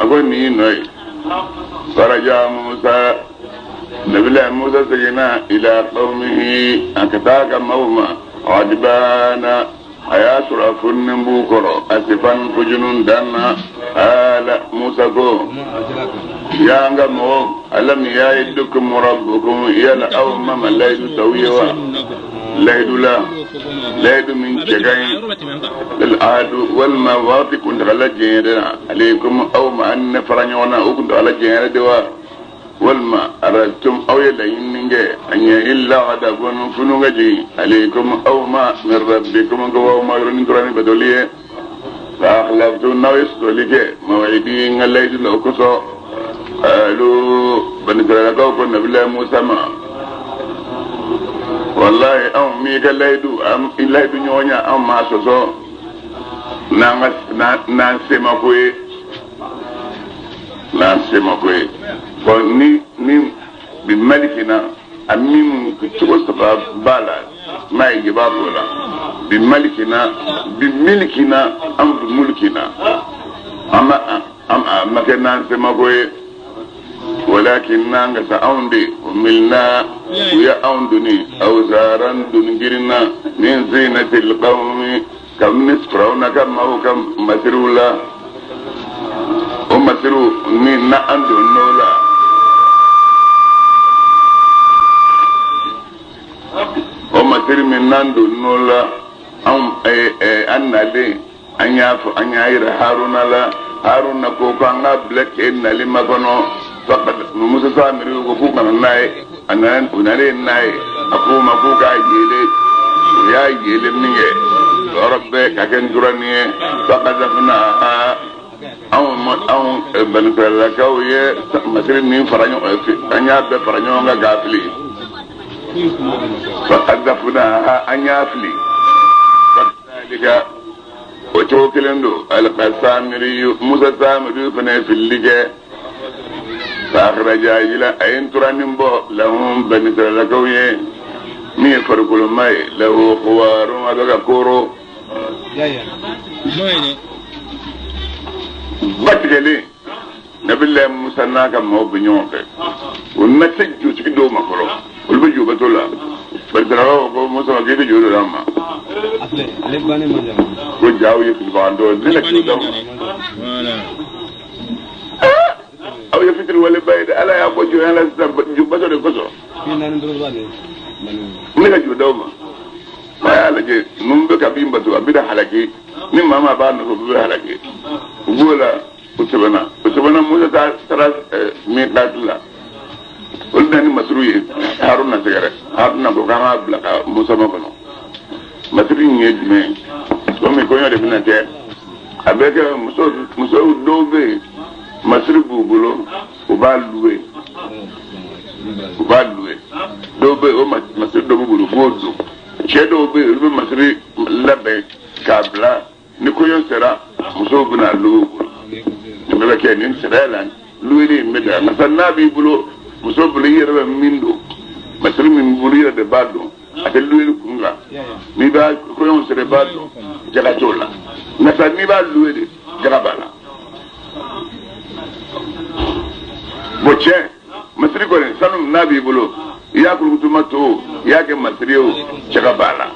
أكو نينوي فرجع موسى نبي الله موسى سجنا إلى قومه أكتاك موما عجبانا حياة رفن بوكرو أسفن فجنون دانا آل موسى كو يا أنغمو ألم يأيدكم ربكم يلا أومم ليس سويوا ليد من جاي العاد والمواطن كنت على جيرنا عليكم أو ما أن فرنيونا وكنت على جيرنا دوا والما أردتم أو يلين نجى أن إلا عذابون فنوجي عليكم أو ما من ربكم قوة ما يرون تراني بدولية فأخلفتم نويس دولية موعدين الليل لوكسو قالوا بنترى كوكو نبي الله موسى ما والله أم ميك الليدو نيونيا أم ما سوسو نانسيما كوي فني بملكنا أمين كتوسطا بالا ما يجيبا بولا بملكنا أم بملكنا amma kenan sai magoye walakin nan ga sa'aundi umilna ya aunduni awzaran dun girna min zinatil qawmi kam nisfrauna kam au kam masrula masru min na andu nola masru min nandu nola annale anya haruna ko kanga black en nali makono faqad musa samiri ko ku kana nay anan unare nay akuma ku ka yele minge rabbe ka ken durani faqad afna aw ban fala kawye masri min faranyo anya be faranyo nga gafli faqad afna anya fli fadalika وتوكلندو القسامري موسى سامري فني في اللجة فأخرج إلى أين ترانيمبو لهم بني سرلكوية مي فرقل ماي له خوار وذاك كورو باتجلي نبي الله موسى ناكا مو بنيونك ونسجو تكدو مكرو والبجو بتولا فالتراو موسى كيف يجوا لما ko jawo yake ba ndo dina ki da aw ya fitir wala bayda ala ya bojo ala jubbato de koso ni ga judo ma ma ala je numbe ka bimba to abida halaki ni mama ba no ko halaki gola utubana musa ta tara mi dadla wala ni masruye haruna segare haruna ko kama blaka musa ma kono masri nyejme so mi ko yode binate avec muso dobe masri bubulo ubaluwe dobe o masri dobe bubulo godo chedo be rube masri labe kabla ni ko yon sera muso buna lu ni be ke ni seralan luwi meda masanna bi bulo muso bulo yere mindo masri min bulo de bado atel luwi kunga mi ba ko yon sere bado jaga tola na sa mi ba luwe de jaga bala boche masri ko sanu nabi bulo ya ko tumato ya ke masriyo jaga bala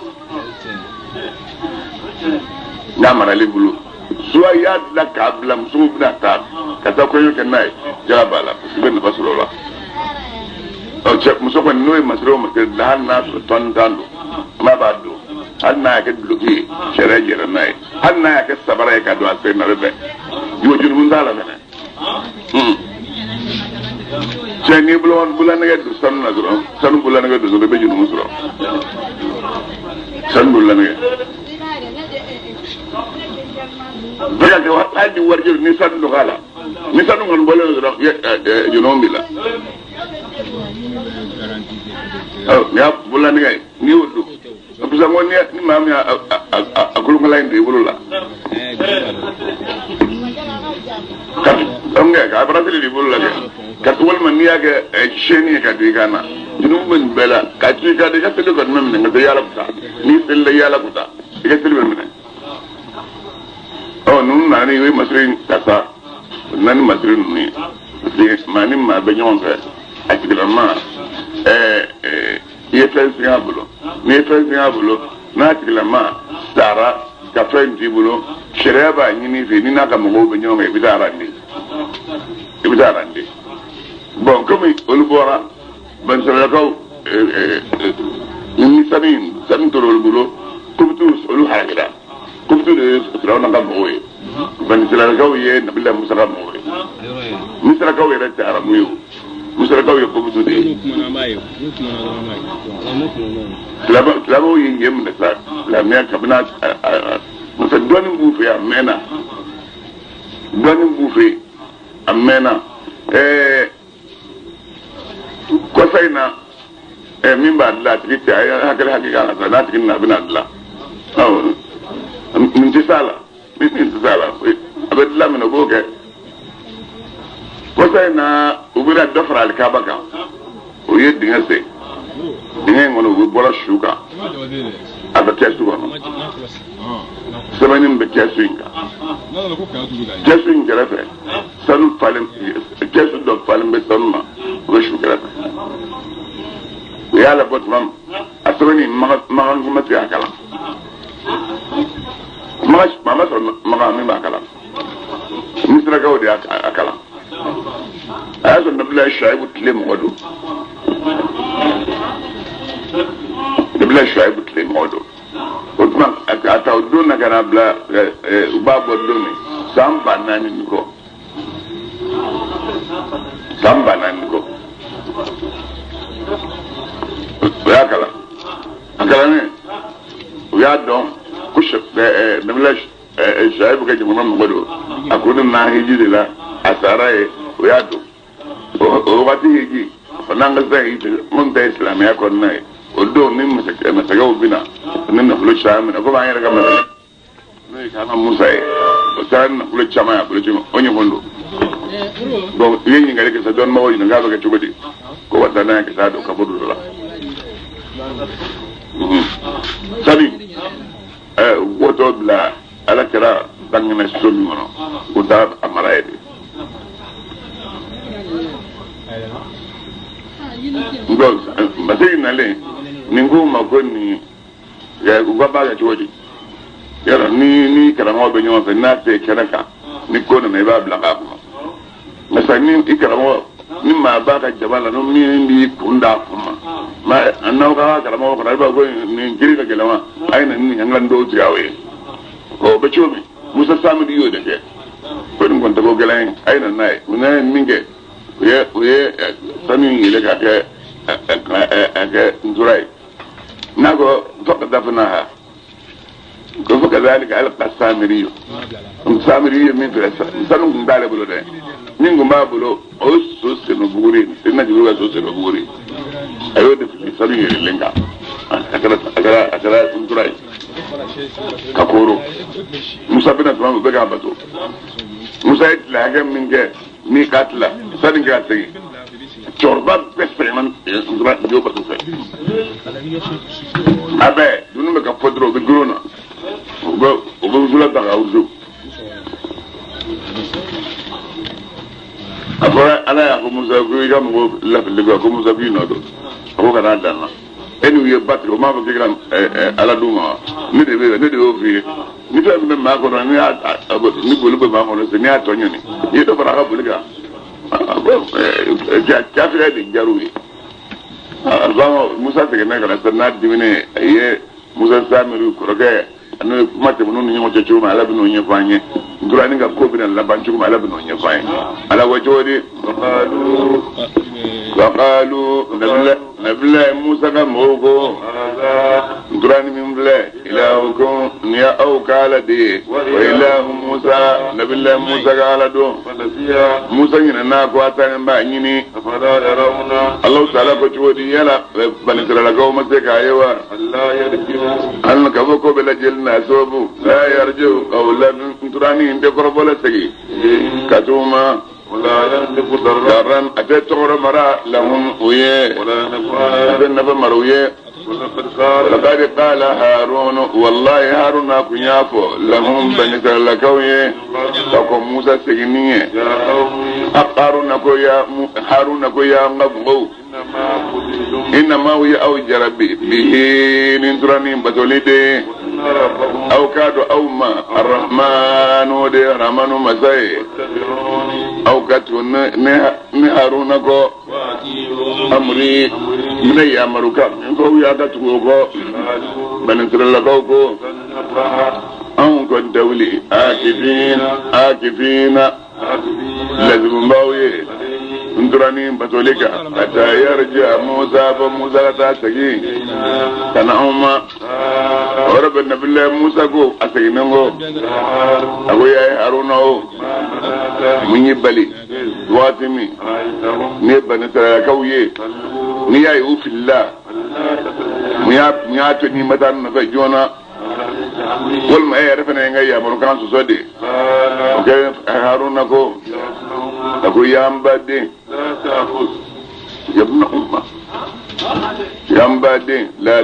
na marali bulo suwa ya la kabla musubna ta kata ko yon kenai jaga bala siben basulola o check musoko noy masriyo masriyo dan na ton dando ma bado anna ke bloqué sere jere nay anna ke sabara ka do asay na rebe yo jun mun dala mena cheni blon bulan nga du san na dro san bulan nga du rebe jun musro san bulan nga baya ke wa adi warjul ni san do gala ni san ngon bolen dro junombi la oh ya bulan nga ni wudu bisa ngoni ni mami akulu ngalai ndi bulula onge ka brasili di bulula ke ka tuwal man niya ke sheni ka digana dinu men bela ka ti ka de ka tele ko men ne de yala puta ni tele yala puta ke tele men oh nun na ni wi masrin tata nan masrin ni mani ma be nyonga akidama yefes ngabulo nefes ngabulo na tilama sara ka fendi bulo shereba nyini fe ni naka mo be nyonga bidarandi bon comme olubora ban sala ko ni sanin to bulo kubtu olu hagira kubtu de sura na ngam oye ban sala ko ye nabilla musara mo oye musara ko ye reta aramu musara ko ye kubtu de labo yin yem da sa la mer kabna musa donin bufe amena ko sayna min ba Allah tikiti ay hakal hakika na da tikin na bin Allah min tisala abadla min boke ko sayna ubira dafra al kabaka o yeddi ngase dinga ngono bu bora shuka aba kesu wono semanin be kesu inga kesu inga rafa sanu falim kesu do falim be sanma ko shu grafa yala bot mam asmani ma ngumati akala mama mama mi akala misra gawdi akala ayo nabla shaibu tlim wadu nabla shaibu tlim wadu otman ata oduna kana bla babo doni samba nani niko akala ne ya don kushab nabla shaibu ka jumma wadu akunu na hijiri la asaraye uyado o wati hiji onanga sai mun ta islam ya kon nai odo ni masaka ubina ni na fulo shama na ko ba yara kama ne kana musa e o tan na fulo chama ya fulo chima onye hondo bo yin ngare ke sa don mawo ni ngaba ke chubudi ko wata na ke sa do ka bodu la sabi woto bla ala kira dangana somi mono ko da amara e ngo masai nale ningu makoni ya ugaba ya chodi yara ni karamo be nyo fe na te keraka ni ko na ba bla ka ko masani ikaramo ni ma ba ka jabala no mi ndi kunda kuma ma annaw ka karamo ko ba ko ni jiri ka gelama ayna ni ngan do tiawe ko be chomi musa samedi yo de ke ko dum kon to gelen ayna nay una minge we sami ile ka ke ndurai nago to da fana ko fa kadalika al qasamiriyo samiriyo min fi sanu ngale bulo de ningu mabulo o so se no buguri na jiruga so se no buguri ayo de fi sanu ile lenga akara ndurai kakoro musa bina tuma be ga bato musa itla ga minge ni katla sadin ga tagi chorba experiment ndra dio bato fe abe dunu me ka podro be grona obo zula daga uzu abora ala ya ko musa ko ya mo la le ko musa bi no do ko kana dana enu ye batri o ma ko gram ala duma ni de o fi ni to me ma ko ni ni bolu be ma ko ni atonyo ni do bara ka bulga ja fere de jaruwi alba musa te na kana sanna dimine ye musa samiru ko ga anu mate bunu ni mo chechu ma ala binu nye fanye ndura ni ga ko bi na la banchu ma ala binu nye fanye ala wajodi وقالوا نبلا موسى كموكو نتراني من بلا إلهكم نيا أو كالدي وإله موسى نبلا موسى كالدو موسى يننا كواتا نبا الله تعالى كتودي يلا بنتر لكو مسيكا يوا أن كفوكو بلا جلنا سوبو لا يرجو قولا نتراني انت قربولا سكي كتوما ولا ينطق ضرا أتتغر مرا لهم ويه ولا نفع مرويه لقد قال هارون والله هارون أكو يافو لهم بني سلكويه فكم موسى سجنيه هارون أكو يا مغو إنما هو أو جربي به ننتراني بتوليدي أو كادو أو ما الرحمن ودي رحمن مساي أو كاتو نهارون أكو أمري من يامرك إنكو يا كاتو بنسر لكوكو أو كنت دولي آكفين لازم باوي ndurani batolika ata yarja Musa fa Musa ta sagi kana umma rabbi nabillahi Musa go asagi nango ago yayi Haruna o munyi bali watimi ne bana tara kauye ni yayi ufilla muya to ni madan na jona wal ma yarfana ngai ya murukan su sode okay Haruna ko ago yamba de يا ابن أمة yamba din la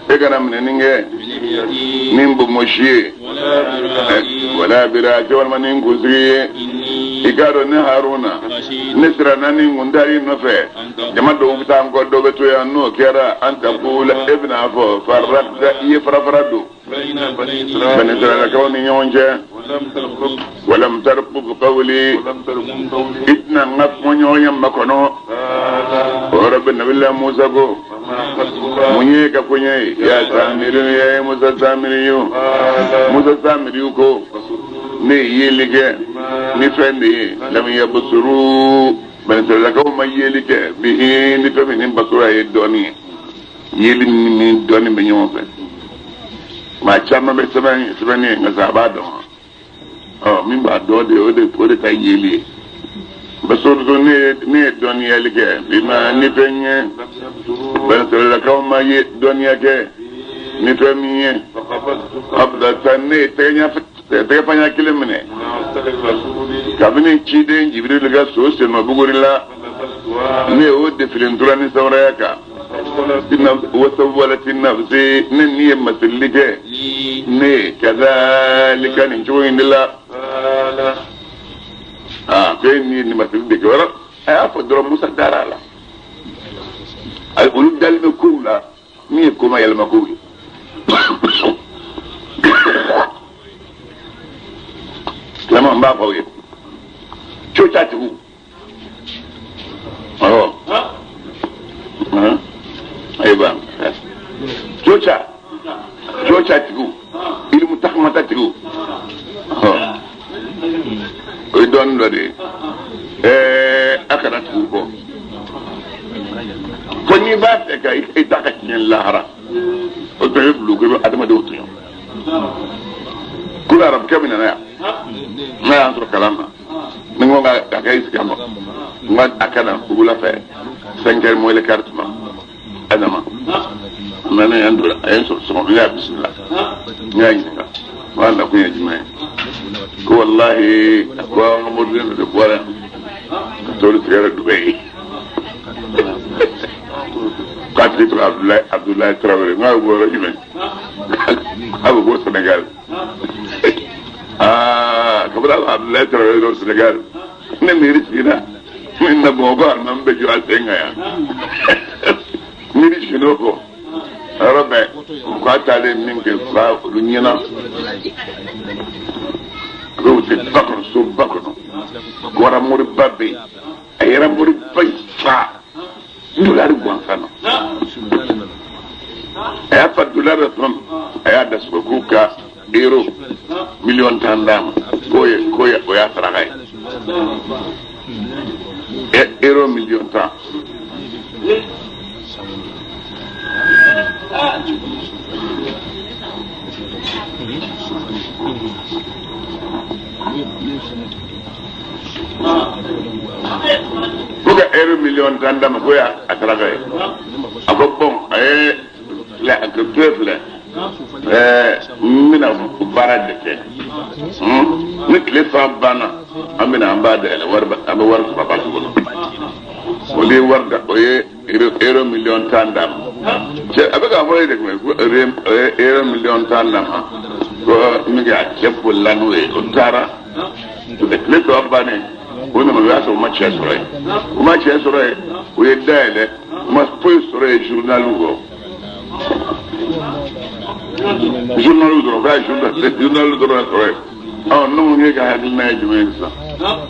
e kana min ninge nin bu moshi wala bira jawal manin guzri igaro ne haruna nisra nani ngundari no fe jama do buta ko do beto ya no kera anta qula ibn afo farraqta yafrafradu bani israila kawni nyonje ولم ترقب قولي إتنا نفمنيو يمكنو ورب النبي الله موسى كو منيك كوني يا سامريو يا موسى سامريو موسى سامريو كو ني يليك نفندي لم يبصروا بل تلقوا ما يليك به نفهم بصرا يدوني يلي من دوني بنيوم ما chama be sebani ngazabado min ba do de o de ta yeli baso do ne doniya lige bima ni penye ba to la ka ma ye doniya ke ni penye abda tanne tenya te panya kilemne kabine chide jibril ga so se no bugurila ne o de filentura ni saurayaka وسولت النفس نني مسلك ني كذلك نجوين الله فين مسلك ورا افضل موسى دارالا القلوب دل كلها مي كما يلمكوي لما ما قوي شو تاتو ايوه جوشا تقو المتخمة تقو ويدون لدي اكنا تقو فني باتك ايتاكا تنين لاهرا وتعيب لوكي ادما دوتيو كل عرب كمنا نايا ما ينصر كلامنا نقول اكايس كامو ما اكنا بقولا فيه سنكر مويلة كارتما adama nana yandura ayen so ya bismillah yayi wala ko yaji mai ko wallahi ko amudin da bora to le tigara dubai katri to abdullah traoré nga go rajimen abu go senegal kabra abdullah traoré do senegal ne mérite ina minna bogo man be jo asenga ya miri shinoko arabe ko atale minke fa lunyina ko te bakon so bakon wara muri babbe ayra muri payfa dollar gwansano aya fa dollar ram aya das ko ka euro million tandam ko ya tragai euro million ta Kuka ero million tanda makoya atragaye. Abobon la agriculture mina bara deke. Ni klefa bana amina ambada ele warba aba warba baba ko. Oli warga oye ero million tanda. Je abega moy dek me ero million tanda ko mi ga chefu lanwe utara to the clip of bane wona ma yaso ma chesore we dele mas poisore journal go journal do right oh no ni ga hadin na jumensa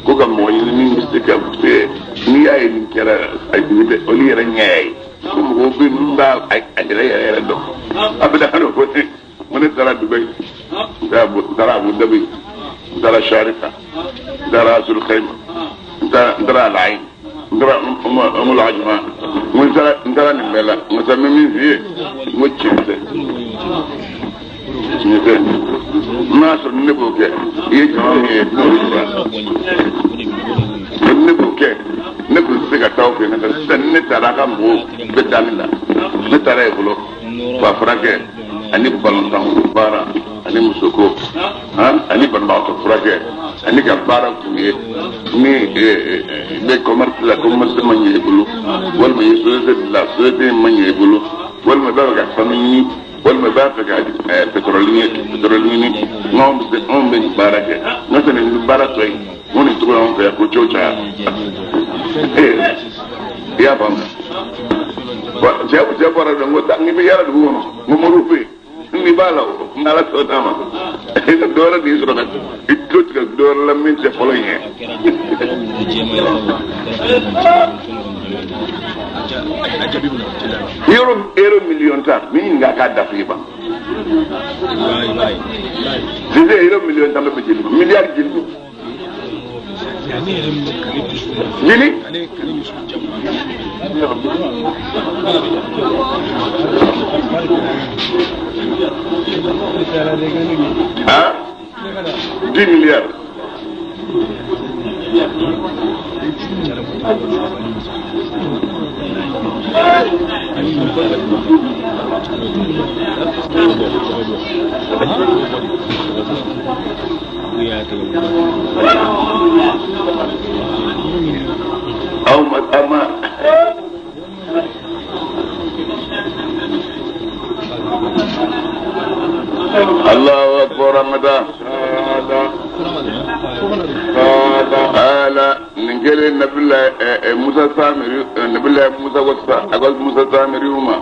ko ga mo ni mistake fe ni ay ni kera ay de oli era nyay ko mo bi nda ay era do abada hano ko من ترى دبي ترى أبو دبي ترى الشارقة ترى رأس الخيمة ترى العين ترى أم العجمان ترى نبلا مسمين فيه متشفت ناس النبوك يجمعه النبوك نبو سيغا توفي نترى ترى كمبو بدانلا نترى يقولوا فافراكي ani balontan bara ani musoko ani banbaatɔ furakɛ ani ka baara kun ye ni bɛ commerce la commerce ma ɲɛ i bolo walima i ye société la société ma ɲɛ i bolo walima i b'a fɛ ka famille walima i b'a fɛ ka pétrole ɲini anw bɛ nin baara kɛ n'o tɛ nin baara tɔ ye mun ni cogo y'anw fɛ yan ko cɛw caya i y'a faamu cɛ bɔra dɔn ko n'i bɛ yaala dugu kɔnɔ n ko moriw bɛ yen n'i b'a la o n'ala sɔn t'a ma dɔwɛrɛ de y'i sɔrɔ ka i tulo tigɛ dɔwɛrɛ la min tɛ fɔlɔ in ye euro miliyɔn ta min ɲininka k'a dafa i ban sisan euro miliyɔn ta bɛ jeli miliyari jeli jeli ah 10 milliards Allahu Akbar Ramadan ala ningere nabila Musa Samiri nabila Musa wasa agol Musa Samiri uma